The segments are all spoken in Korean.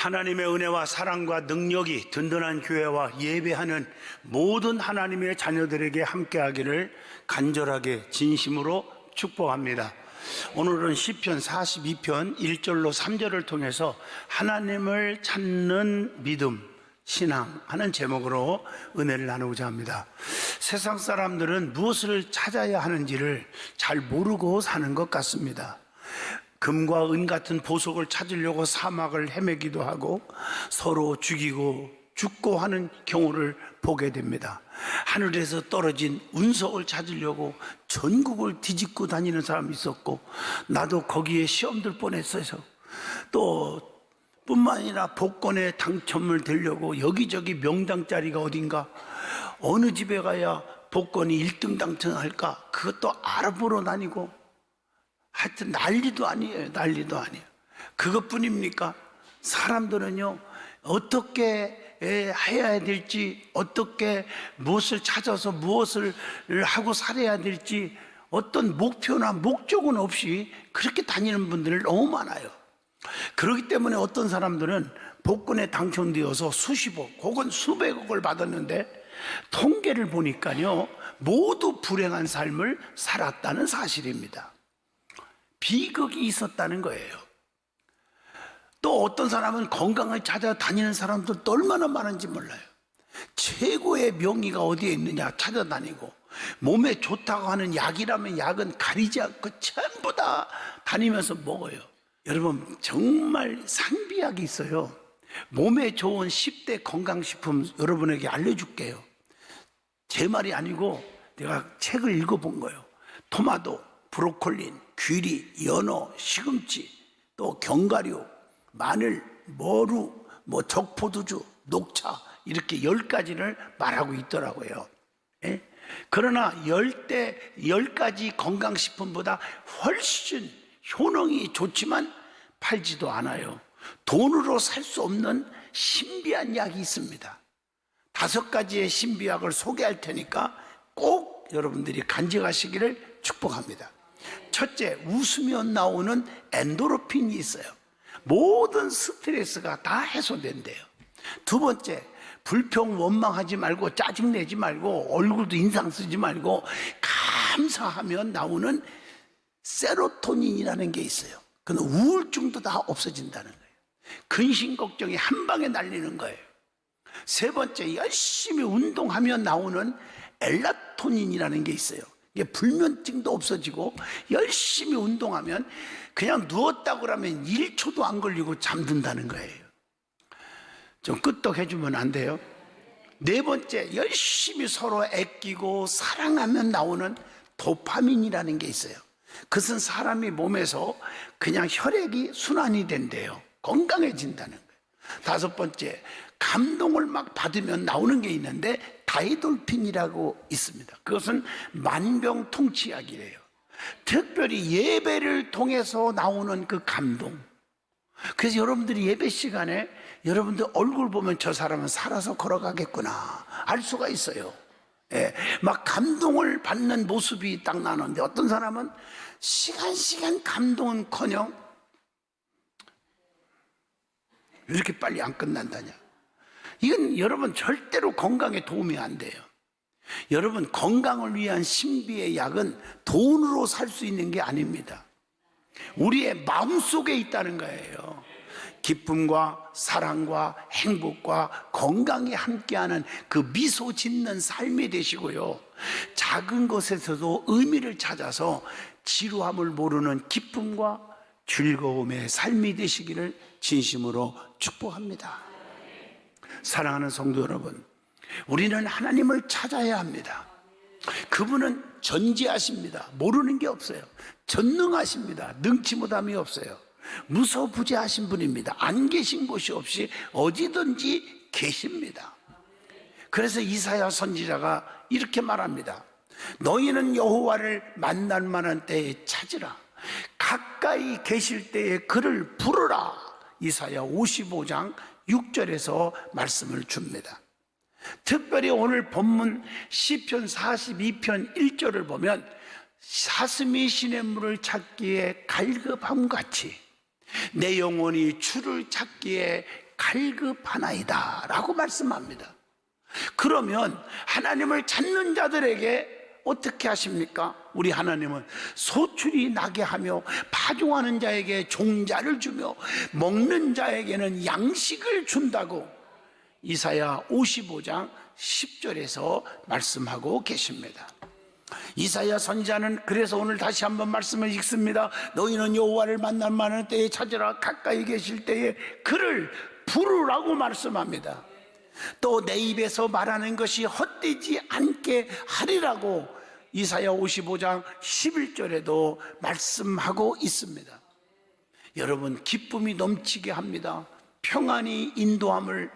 하나님의 은혜와 사랑과 능력이 든든한 교회와 예배하는 모든 하나님의 자녀들에게 함께하기를 간절하게 진심으로 축복합니다. 오늘은 시편 42편 1절로 3절을 통해서 하나님을 찾는 믿음, 신앙 하는 제목으로 은혜를 나누고자 합니다. 세상 사람들은 무엇을 찾아야 하는지를 잘 모르고 사는 것 같습니다. 금과 은 같은 보석을 찾으려고 사막을 헤매기도 하고 서로 죽이고 죽고 하는 경우를 보게 됩니다. 하늘에서 떨어진 운석을 찾으려고 전국을 뒤집고 다니는 사람이 있었고, 나도 거기에 시험 들 뻔했어요. 또 뿐만 아니라 복권에 당첨을 되려고 여기저기 명당 자리가 어딘가, 어느 집에 가야 복권이 1등 당첨할까 그것도 알아보러 다니고, 하여튼 난리도 아니에요. 그것뿐입니까? 사람들은요, 어떻게 해야 될지, 어떻게 무엇을 찾아서 무엇을 하고 살아야 될지 어떤 목표나 목적은 없이 그렇게 다니는 분들 너무 많아요. 그렇기 때문에 어떤 사람들은 복권에 당첨되어서 수십억 혹은 수백억을 받았는데 통계를 보니까요, 모두 불행한 삶을 살았다는 사실입니다. 비극이 있었다는 거예요. 또 어떤 사람은 건강을 찾아다니는 사람들도 얼마나 많은지 몰라요. 최고의 명의가 어디에 있느냐 찾아다니고, 몸에 좋다고 하는 약이라면 약은 가리지 않고 전부 다 다니면서 먹어요. 여러분, 정말 상비약이 있어요. 몸에 좋은 10대 건강식품 여러분에게 알려줄게요. 제 말이 아니고 내가 책을 읽어본 거예요. 토마토, 브로콜리, 귀리, 연어, 시금치, 또 견과류, 마늘, 머루, 적포도주, 녹차, 이렇게 10가지를 말하고 있더라고요. 예? 그러나 10가지 건강식품보다 훨씬 효능이 좋지만 팔지도 않아요. 돈으로 살 수 없는 신비한 약이 있습니다. 5가지의 신비약을 소개할 테니까 꼭 여러분들이 간직하시기를 축복합니다. 첫째, 웃으면 나오는 엔도르핀이 있어요. 모든 스트레스가 다 해소된대요. 두 번째, 불평 원망하지 말고 짜증내지 말고 얼굴도 인상 쓰지 말고 감사하면 나오는 세로토닌이라는 게 있어요. 그건 우울증도 다 없어진다는 거예요. 근심 걱정이 한 방에 날리는 거예요. 세 번째, 열심히 운동하면 나오는 엘라토닌이라는 게 있어요. 이게 불면증도 없어지고, 열심히 운동하면 그냥 누웠다고 그러면 1초도 안 걸리고 잠든다는 거예요. 좀 끄떡해주면 안 돼요? 네 번째, 열심히 서로 애끼고 사랑하면 나오는 도파민이라는 게 있어요. 그것은 사람이 몸에서 그냥 혈액이 순환이 된대요. 건강해진다는 거예요. 다섯 번째, 감동을 막 받으면 나오는 게 있는데 다이돌핀이라고 있습니다. 그것은 만병통치약이래요. 특별히 예배를 통해서 나오는 그 감동. 그래서 여러분들이 예배 시간에 여러분들 얼굴 보면 저 사람은 살아서 걸어가겠구나 알 수가 있어요. 예, 막 감동을 받는 모습이 딱 나는데, 어떤 사람은 시간 감동은커녕 왜 이렇게 빨리 안 끝난다냐. 이건 여러분 절대로 건강에 도움이 안 돼요. 여러분, 건강을 위한 신비의 약은 돈으로 살 수 있는 게 아닙니다. 우리의 마음속에 있다는 거예요. 기쁨과 사랑과 행복과 건강이 함께하는 그 미소 짓는 삶이 되시고요, 작은 것에서도 의미를 찾아서 지루함을 모르는 기쁨과 즐거움의 삶이 되시기를 진심으로 축복합니다. 사랑하는 성도 여러분, 우리는 하나님을 찾아야 합니다. 그분은 전지하십니다. 모르는 게 없어요. 전능하십니다. 능치 못함이 없어요. 무소부재하신 분입니다. 안 계신 곳이 없이 어디든지 계십니다. 그래서 이사야 선지자가 이렇게 말합니다. 너희는 여호와를 만날 만한 때에 찾으라. 가까이 계실 때에 그를 부르라. 이사야 55장 6절에서 말씀을 줍니다. 특별히 오늘 본문 시편 42편 1절을 보면, 사슴이 시냇물을 찾기에 갈급함같이 내 영혼이 주를 찾기에 갈급하나이다 라고 말씀합니다. 그러면 하나님을 찾는 자들에게 어떻게 하십니까? 우리 하나님은 소출이 나게 하며 파종하는 자에게 종자를 주며 먹는 자에게는 양식을 준다고 이사야 55장 10절에서 말씀하고 계십니다. 이사야 선지자는 그래서 오늘 다시 한번 말씀을 읽습니다. 너희는 여호와를 만날 만한 때에 찾으라. 가까이 계실 때에 그를 부르라고 말씀합니다. 또 내 입에서 말하는 것이 헛되지 않게 하리라고 이사야 55장 11절에도 말씀하고 있습니다. 여러분, 기쁨이 넘치게 합니다. 평안히 인도함을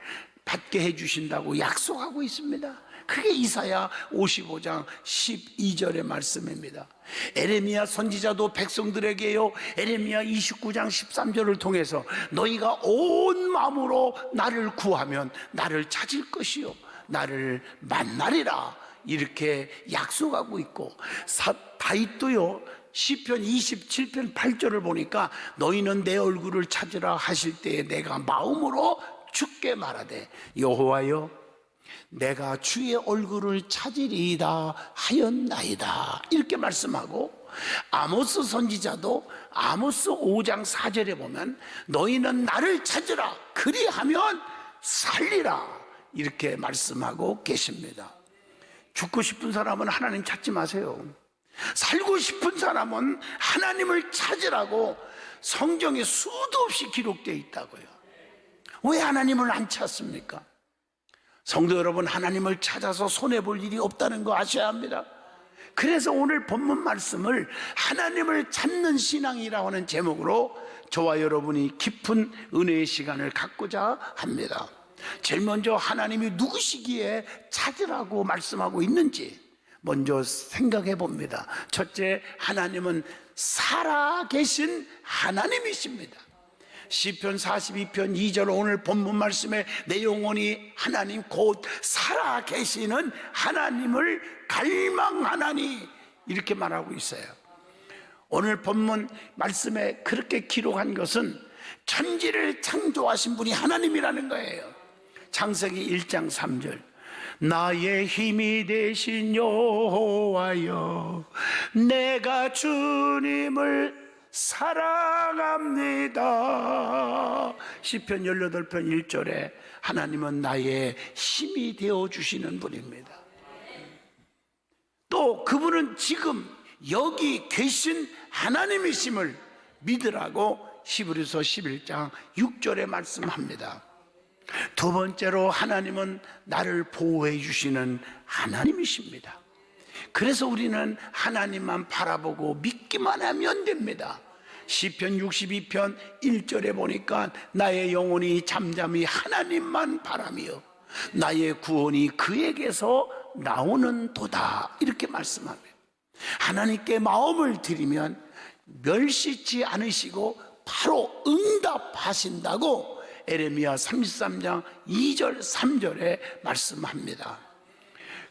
받게 해주신다고 약속하고 있습니다. 그게 이사야 55장 12절의 말씀입니다. 에레미야 선지자도 백성들에게요, 에레미야 29장 13절을 통해서 너희가 온 마음으로 나를 구하면 나를 찾을 것이요 나를 만나리라 이렇게 약속하고 있고, 다윗도요 시편 27편 8절을 보니까 너희는 내 얼굴을 찾으라 하실 때에 내가 마음으로 주께 말하되 여호와여 내가 주의 얼굴을 찾으리이다 하였나이다 이렇게 말씀하고, 아모스 선지자도 아모스 5장 4절에 보면 너희는 나를 찾으라 그리하면 살리라 이렇게 말씀하고 계십니다. 죽고 싶은 사람은 하나님 찾지 마세요. 살고 싶은 사람은 하나님을 찾으라고 성경에 수도 없이 기록되어 있다고요. 왜 하나님을 안 찾습니까? 성도 여러분, 하나님을 찾아서 손해볼 일이 없다는 거 아셔야 합니다. 그래서 오늘 본문 말씀을 하나님을 찾는 신앙이라고 하는 제목으로 저와 여러분이 깊은 은혜의 시간을 갖고자 합니다. 제일 먼저 하나님이 누구시기에 찾으라고 말씀하고 있는지 먼저 생각해 봅니다. 첫째, 하나님은 살아계신 하나님이십니다. 시편 42편 2절 오늘 본문 말씀에 내 영혼이 하나님 곧 살아계시는 하나님을 갈망하나니 이렇게 말하고 있어요. 오늘 본문 말씀에 그렇게 기록한 것은 천지를 창조하신 분이 하나님이라는 거예요. 창세기 1장 3절 나의 힘이 되신 여호와여 내가 주님을 사랑합니다. 시편 18편 1절에 하나님은 나의 힘이 되어주시는 분입니다. 또 그분은 지금 여기 계신 하나님이심을 믿으라고 히브리서 11장 6절에 말씀합니다. 두 번째로 하나님은 나를 보호해 주시는 하나님이십니다. 그래서 우리는 하나님만 바라보고 믿기만 하면 됩니다. 시편 62편 1절에 보니까 나의 영혼이 잠잠히 하나님만 바라며 나의 구원이 그에게서 나오는 도다 이렇게 말씀합니다. 하나님께 마음을 드리면 멸시치 않으시고 바로 응답하신다고 에레미야 33장 2절 3절에 말씀합니다.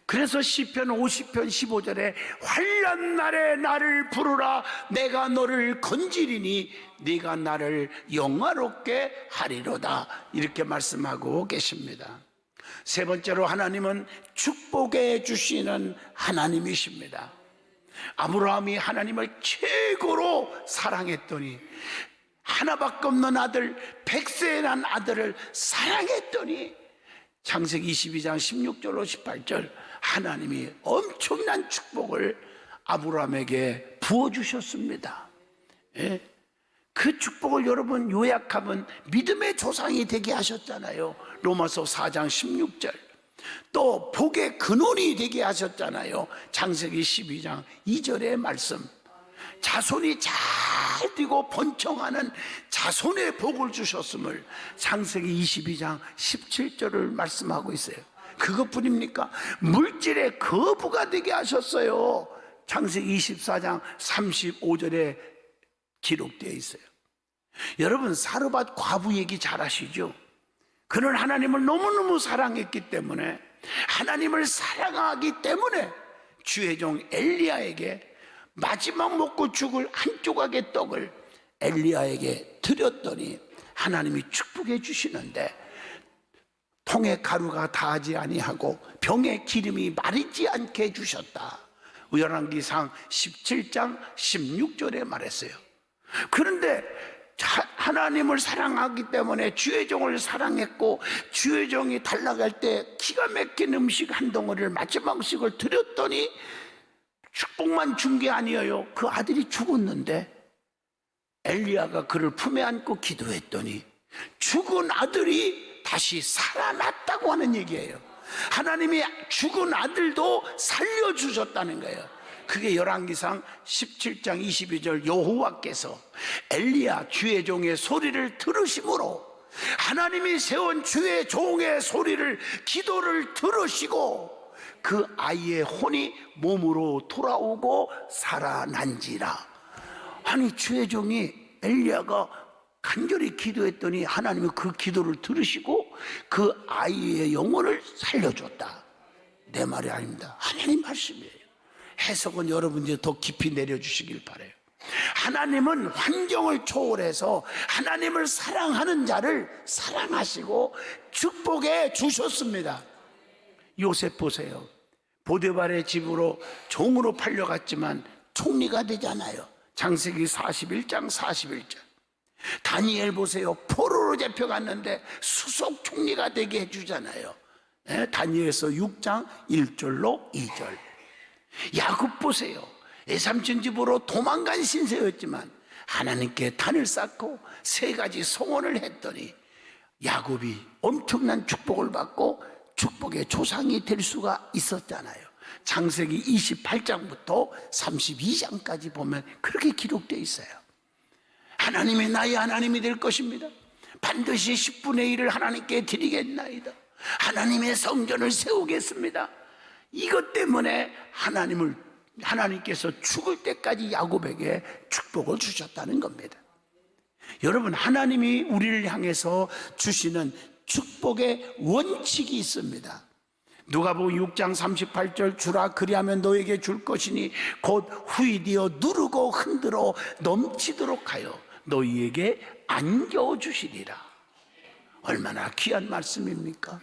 그래서 시편 50편 15절에 환난 날에 나를 부르라 내가 너를 건지리니 네가 나를 영화롭게 하리로다 이렇게 말씀하고 계십니다. 세 번째로 하나님은 축복해 주시는 하나님이십니다. 아브라함이 하나님을 최고로 사랑했더니 하나밖에 없는 아들, 백세에 난 아들을 사랑했더니 창세기 22장 16절로 18절 하나님이 엄청난 축복을 아브라함에게 부어주셨습니다. 예? 그 축복을 여러분 요약하면 믿음의 조상이 되게 하셨잖아요. 로마서 4장 16절. 또 복의 근원이 되게 하셨잖아요. 창세기 12장 2절의 말씀. 자손이 잘 되고 번창하는 자손의 복을 주셨음을 창세기 22장 17절을 말씀하고 있어요. 그것뿐입니까? 물질의 거부가 되게 하셨어요. 창세기 24장 35절에 기록되어 있어요. 여러분, 사르밧 과부 얘기 잘 아시죠? 그는 하나님을 너무너무 사랑했기 때문에, 하나님을 사랑하기 때문에 주의 종 엘리야에게 마지막 먹고 죽을 한 조각의 떡을 엘리야에게 드렸더니 하나님이 축복해 주시는데 통에 가루가 다하지 아니하고 병에 기름이 마르지 않게 해주셨다. 열왕기상 17장 16절에 말했어요. 그런데 하나님을 사랑하기 때문에 주의 종을 사랑했고, 주의 종이 달라갈 때 기가 막힌 음식 한 덩어리를 마지막 음식을 드렸더니 축복만 준 게 아니에요. 그 아들이 죽었는데 엘리야가 그를 품에 안고 기도했더니 죽은 아들이 다시 살아났다고 하는 얘기예요. 하나님이 죽은 아들도 살려주셨다는 거예요. 그게 열왕기상 17장 22절 여호와께서 엘리야 주의 종의 소리를 들으심으로, 하나님이 세운 주의 종의 소리를, 기도를 들으시고 그 아이의 혼이 몸으로 돌아오고 살아난지라. 아니, 주의 종이 엘리야가 간절히 기도했더니 하나님이 그 기도를 들으시고 그 아이의 영혼을 살려줬다. 내 말이 아닙니다. 하나님 말씀이에요. 해석은 여러분들이 더 깊이 내려주시길 바라요. 하나님은 환경을 초월해서 하나님을 사랑하는 자를 사랑하시고 축복해 주셨습니다. 요셉 보세요. 보디발의 집으로 종으로 팔려갔지만 총리가 되잖아요. 창세기 41장 41절. 다니엘 보세요. 포로로 잡혀갔는데 수석 총리가 되게 해주잖아요. 다니엘서 6장 1절로 2절. 야곱 보세요. 외삼촌 집으로 도망간 신세였지만 하나님께 단을 쌓고 3가지 소원을 했더니 야곱이 엄청난 축복을 받고 축복의 조상이 될 수가 있었잖아요. 창세기 28장부터 32장까지 보면 그렇게 기록되어 있어요. 하나님이 나의 하나님이 될 것입니다. 반드시 10분의 1을 하나님께 드리겠나이다. 하나님의 성전을 세우겠습니다. 이것 때문에 하나님께서 죽을 때까지 야곱에게 축복을 주셨다는 겁니다. 여러분, 하나님이 우리를 향해서 주시는 축복의 원칙이 있습니다. 누가복음 6장 38절, 주라 그리하면 너에게 줄 것이니 곧 후이되어 누르고 흔들어 넘치도록 하여 너희에게 안겨 주시리라. 얼마나 귀한 말씀입니까?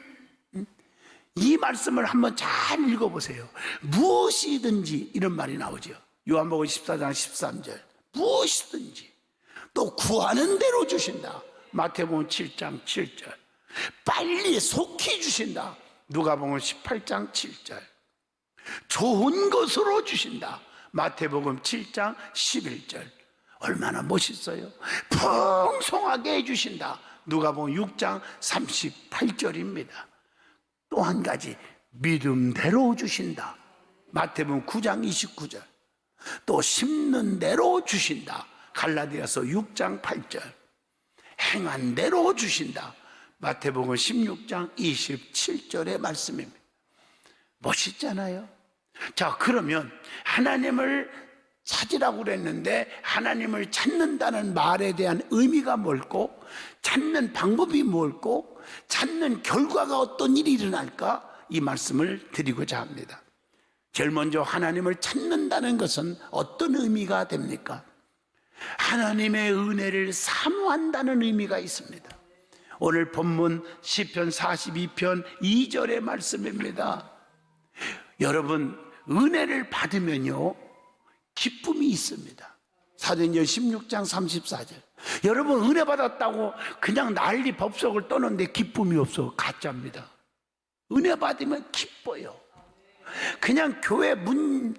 이 말씀을 한번 잘 읽어보세요. 무엇이든지, 이런 말이 나오죠. 요한복음 14장 13절. 무엇이든지 또 구하는 대로 주신다. 마태복음 7장 7절. 빨리 속히 주신다. 누가복음 18장 7절. 좋은 것으로 주신다. 마태복음 7장 11절. 얼마나 멋있어요. 풍성하게 해주신다. 누가복음 6장 38절입니다. 또 한 가지, 믿음대로 주신다. 마태복음 9장 29절. 또 심는 대로 주신다. 갈라디아서 6장 8절. 행한 대로 주신다. 마태복음 16장 27절의 말씀입니다. 멋있잖아요. 자, 그러면 하나님을 찾으라고 그랬는데 하나님을 찾는다는 말에 대한 의미가 뭘고, 찾는 방법이 뭘고, 찾는 결과가 어떤 일이 일어날까, 이 말씀을 드리고자 합니다. 제일 먼저 하나님을 찾는다는 것은 어떤 의미가 됩니까? 하나님의 은혜를 사모한다는 의미가 있습니다. 오늘 본문 시편 42편 2절의 말씀입니다. 여러분, 은혜를 받으면요 기쁨이 있습니다. 사도행전 16장 34절. 여러분, 은혜 받았다고 그냥 난리 법석을 떠는데 기쁨이 없어. 가짜입니다. 은혜 받으면 기뻐요. 그냥 교회 문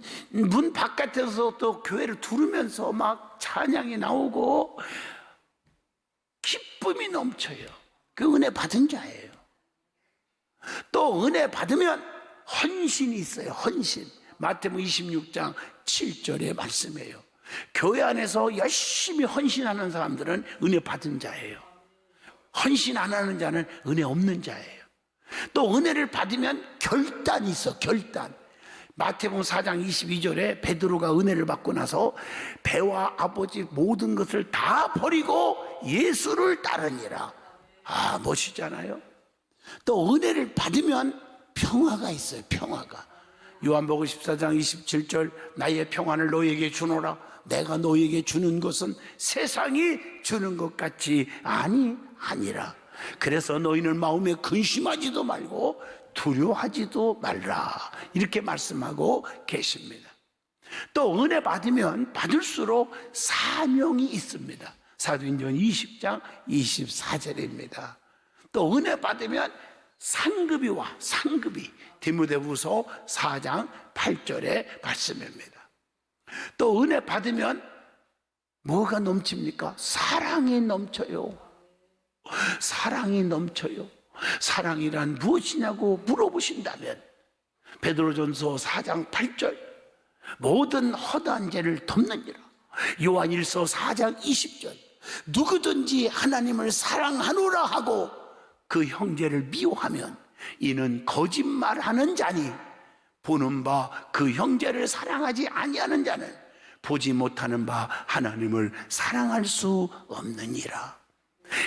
바깥에서 또 교회를 두르면서 막 찬양이 나오고 기쁨이 넘쳐요. 그 은혜 받은 자예요. 또 은혜 받으면 헌신이 있어요. 헌신. 마태복음 26장 7절의 말씀이에요. 교회 안에서 열심히 헌신하는 사람들은 은혜 받은 자예요. 헌신 안 하는 자는 은혜 없는 자예요. 또 은혜를 받으면 결단이 있어. 결단. 마태복음 4장 22절에 베드로가 은혜를 받고 나서 배와 아버지 모든 것을 다 버리고 예수를 따르니라. 아, 멋있잖아요. 또 은혜를 받으면 평화가 있어요. 평화가. 요한복음 14장 27절, 나의 평안을 너에게 주노라. 내가 너에게 주는 것은 세상이 주는 것 같이 아니하니라. 그래서 너희는 마음에 근심하지도 말고 두려워하지도 말라. 이렇게 말씀하고 계십니다. 또 은혜 받으면 받을수록 사명이 있습니다. 사도행전 20장 24절입니다. 또 은혜 받으면 상급이 와. 상급이 디모데후서 4장 8절의 말씀입니다. 또 은혜 받으면 뭐가 넘칩니까? 사랑이 넘쳐요. 사랑이 넘쳐요. 사랑이란 무엇이냐고 물어보신다면 베드로전서 4장 8절 모든 허다한 죄를 덮느니라. 요한일서 4장 20절 누구든지 하나님을 사랑하노라 하고 그 형제를 미워하면 이는 거짓말하는 자니 보는 바 그 형제를 사랑하지 아니하는 자는 보지 못하는 바 하나님을 사랑할 수 없느니라.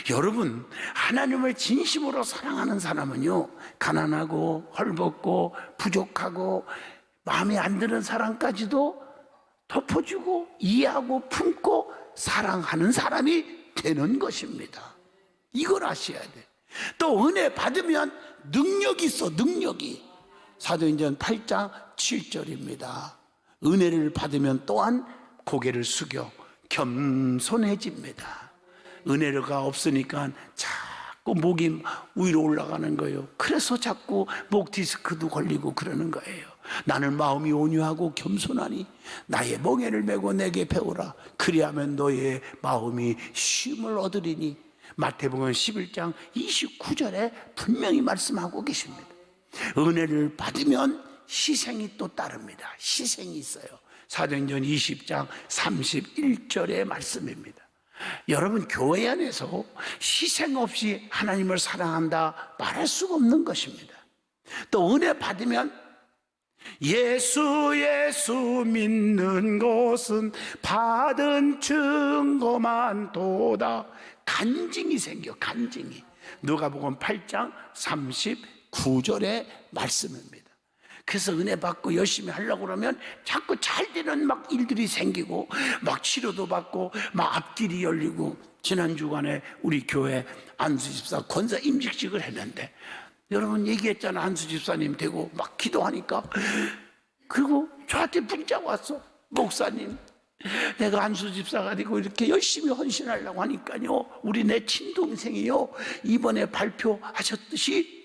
여러분, 하나님을 진심으로 사랑하는 사람은요, 가난하고 헐벗고 부족하고 마음에 안 드는 사람까지도 덮어주고 이해하고 품고 사랑하는 사람이 되는 것입니다. 이걸 아셔야 돼. 또 은혜 받으면 능력이 있어. 능력이. 사도행전 8장 7절입니다. 은혜를 받으면 또한 고개를 숙여 겸손해집니다. 은혜가 없으니까 자꾸 목이 위로 올라가는 거예요. 그래서 자꾸 목 디스크도 걸리고 그러는 거예요. 나는 마음이 온유하고 겸손하니 나의 멍에를 메고 내게 배우라. 그리하면 너의 마음이 쉼을 얻으리니. 마태복음 11장 29절에 분명히 말씀하고 계십니다. 은혜를 받으면 희생이 또 따릅니다. 희생이 있어요. 사도행전 20장 31절의 말씀입니다. 여러분, 교회 안에서 희생 없이 하나님을 사랑한다 말할 수가 없는 것입니다. 또 은혜 받으면 예수 믿는 것은 받은 증거만 도다. 간증이 생겨. 간증이. 누가복음 8장 39절의 말씀입니다. 그래서 은혜 받고 열심히 하려고 그러면 자꾸 잘 되는 막 일들이 생기고 막 치료도 받고 막 앞길이 열리고. 지난 주간에 우리 교회 안수 집사 권사 임직식을 했는데 여러분 얘기했잖아. 안수 집사님 되고 막 기도하니까. 그리고 저한테 문자가 왔어. 목사님, 내가 안수 집사가 되고 이렇게 열심히 헌신하려고 하니까요, 우리 내 친동생이요 이번에 발표하셨듯이.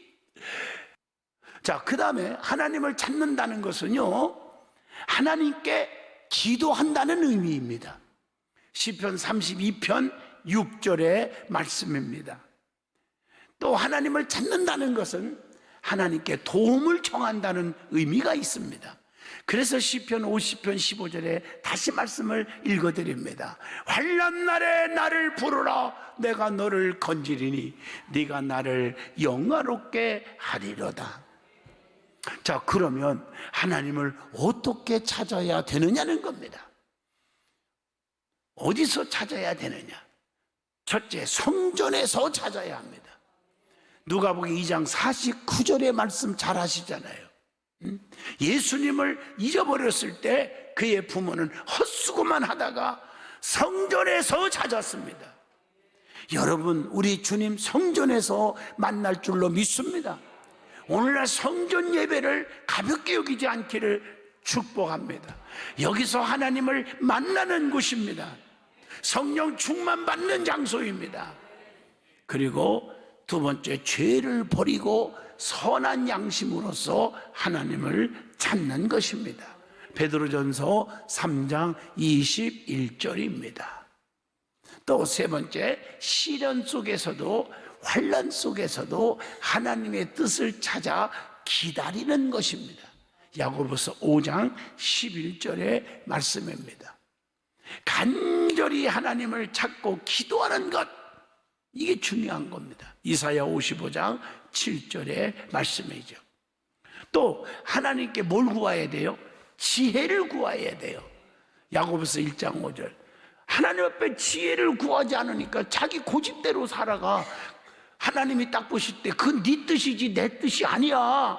자, 그 다음에 하나님을 찾는다는 것은요, 하나님께 기도한다는 의미입니다. 시편 32편 6절의 말씀입니다. 또 하나님을 찾는다는 것은 하나님께 도움을 청한다는 의미가 있습니다. 그래서 시편 50편 15절에 다시 말씀을 읽어드립니다. 환난 날에 나를 부르라. 내가 너를 건지리니 네가 나를 영화롭게 하리로다. 자, 그러면 하나님을 어떻게 찾아야 되느냐는 겁니다. 어디서 찾아야 되느냐? 첫째, 성전에서 찾아야 합니다. 누가복음 2장 49절의 말씀 잘 아시잖아요. 예수님을 잊어버렸을 때 그의 부모는 헛수고만 하다가 성전에서 찾았습니다. 여러분, 우리 주님 성전에서 만날 줄로 믿습니다. 오늘날 성전 예배를 가볍게 여기지 않기를 축복합니다. 여기서 하나님을 만나는 곳입니다. 성령 충만 받는 장소입니다. 그리고 두 번째, 죄를 버리고 선한 양심으로서 하나님을 찾는 것입니다. 베드로전서 3장 21절입니다. 또 세 번째, 시련 속에서도 환난 속에서도 하나님의 뜻을 찾아 기다리는 것입니다. 야고보서 5장 11절의 말씀입니다. 간절히 하나님을 찾고 기도하는 것, 이게 중요한 겁니다. 이사야 55장 7절의 말씀이죠. 또 하나님께 뭘 구해야 돼요? 지혜를 구해야 돼요. 야고보서 1장 5절. 하나님 앞에 지혜를 구하지 않으니까 자기 고집대로 살아가. 하나님이 딱 보실 때 그건 네 뜻이지 내 뜻이 아니야.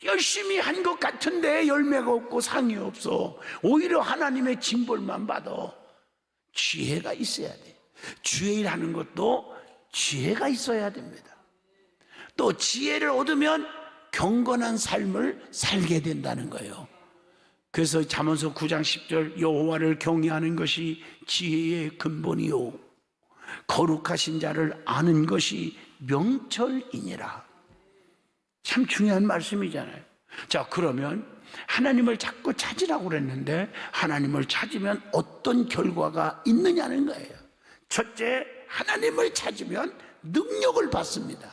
열심히 한 것 같은데 열매가 없고 상이 없어. 오히려 하나님의 징벌만 받아. 지혜가 있어야 돼. 주의 일 하는 것도 지혜가 있어야 됩니다. 또 지혜를 얻으면 경건한 삶을 살게 된다는 거예요. 그래서 잠언서 9장 10절 여호와를 경외하는 것이 지혜의 근본이요 거룩하신 자를 아는 것이 명철이니라. 참 중요한 말씀이잖아요. 자, 그러면 하나님을 자꾸 찾으라고 그랬는데 하나님을 찾으면 어떤 결과가 있느냐는 거예요. 첫째, 하나님을 찾으면 능력을 받습니다.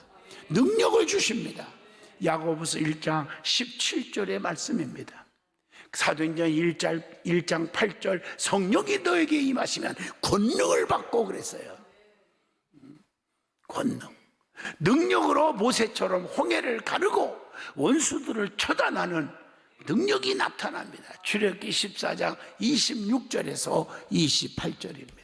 능력을 주십니다. 야고보서 1장 17절의 말씀입니다. 사도행전 1장 8절 성령이 너에게 임하시면 권능을 받고 그랬어요. 권능. 능력으로 모세처럼 홍해를 가르고 원수들을 처단하는 능력이 나타납니다. 출애굽기 14장 26절에서 28절입니다.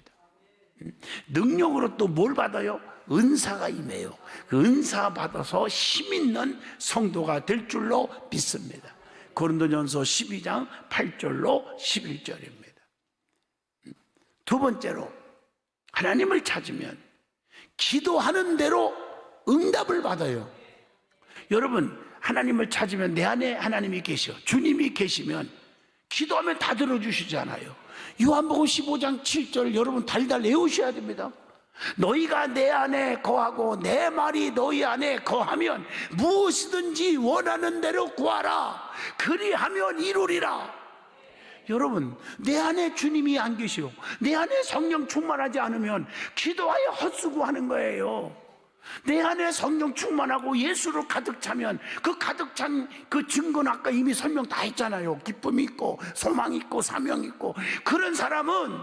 능력으로 또 뭘 받아요? 은사가 임해요. 그 은사 받아서 힘 있는 성도가 될 줄로 믿습니다. 고린도전서 12장 8절로 11절입니다. 두 번째로 하나님을 찾으면 기도하는 대로 응답을 받아요. 여러분, 하나님을 찾으면 내 안에 하나님이 계셔. 주님이 계시면 기도하면 다 들어주시잖아요. 요한복음 15장 7절 여러분 달달 외우셔야 됩니다. 너희가 내 안에 거하고 내 말이 너희 안에 거하면 무엇이든지 원하는 대로 구하라. 그리하면 이루리라. 여러분, 내 안에 주님이 안 계시고 내 안에 성령 충만하지 않으면 기도하여 헛수고하는 거예요. 내 안에 성령 충만하고 예수로 가득 차면 그 가득 찬 그 증거는 아까 이미 설명 다 했잖아요. 기쁨이 있고 소망이 있고 사명이 있고. 그런 사람은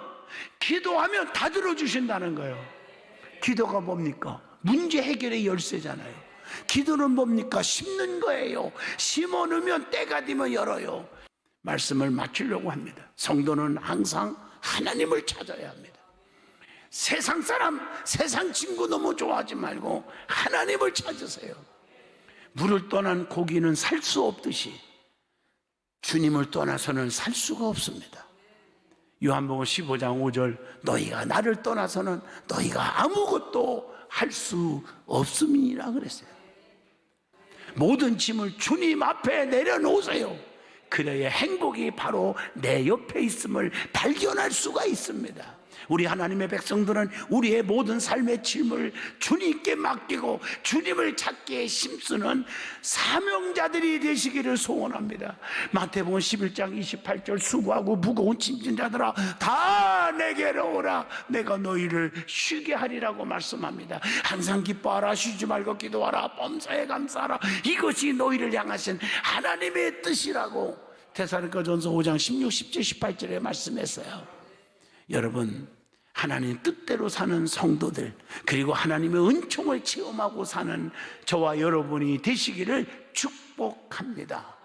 기도하면 다 들어주신다는 거예요. 기도가 뭡니까? 문제 해결의 열쇠잖아요. 기도는 뭡니까? 심는 거예요. 심어 놓으면 때가 되면 열어요. 말씀을 마치려고 합니다. 성도는 항상 하나님을 찾아야 합니다. 세상 사람, 세상 친구 너무 좋아하지 말고 하나님을 찾으세요. 물을 떠난 고기는 살 수 없듯이 주님을 떠나서는 살 수가 없습니다. 요한복음 15장 5절 너희가 나를 떠나서는 너희가 아무것도 할 수 없음이니라 그랬어요. 모든 짐을 주님 앞에 내려놓으세요. 그래야 행복이 바로 내 옆에 있음을 발견할 수가 있습니다. 우리 하나님의 백성들은 우리의 모든 삶의 짐을 주님께 맡기고 주님을 찾기에 힘쓰는 사명자들이 되시기를 소원합니다. 마태복음 11장 28절 수고하고 무거운 짐진 자들아 다 내게로 오라. 내가 너희를 쉬게 하리라고 말씀합니다. 항상 기뻐하라. 쉬지 말고 기도하라. 범사에 감사하라. 이것이 너희를 향하신 하나님의 뜻이라고 데살로니가전서 5장 16, 17, 18절에 말씀했어요. 여러분, 하나님 뜻대로 사는 성도들, 그리고 하나님의 은총을 체험하고 사는 저와 여러분이 되시기를 축복합니다.